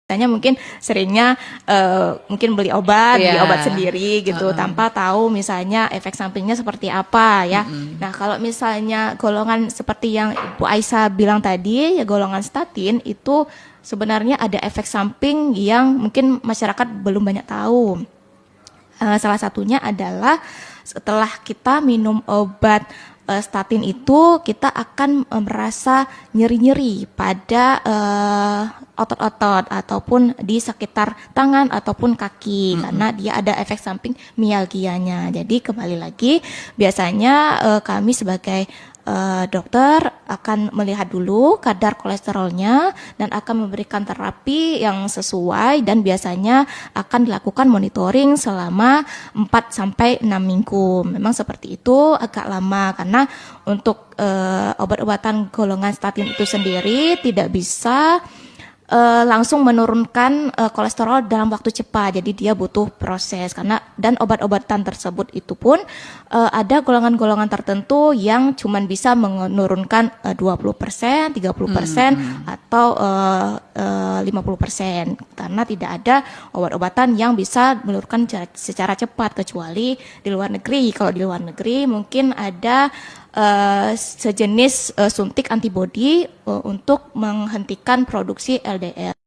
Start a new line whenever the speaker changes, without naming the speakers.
Biasanya mungkin seringnya mungkin beli obat sendiri gitu tanpa tahu misalnya efek sampingnya seperti apa ya. Nah, kalau misalnya golongan seperti yang Ibu Aisyah bilang tadi ya, golongan statin itu sebenarnya ada efek samping yang mungkin masyarakat belum banyak tahu. Salah satunya adalah setelah kita minum obat statin itu kita akan merasa nyeri-nyeri pada otot-otot ataupun di sekitar tangan ataupun kaki karena dia ada efek samping mialgianya. Jadi kembali lagi biasanya kami sebagai dokter akan melihat dulu kadar kolesterolnya dan akan memberikan terapi yang sesuai dan biasanya akan dilakukan monitoring selama 4-6 minggu. Memang seperti itu agak lama karena untuk obat-obatan golongan statin itu sendiri tidak bisa langsung menurunkan kolesterol dalam waktu cepat. Jadi dia butuh proses karena dan obat-obatan tersebut itu pun ada golongan-golongan tertentu yang cuman bisa menurunkan 20%, 30% atau 50% karena tidak ada obat-obatan yang bisa menurunkan secara cepat kecuali di luar negeri. Kalau di luar negeri mungkin ada sejenis suntik antibodi untuk menghentikan produksi LDL.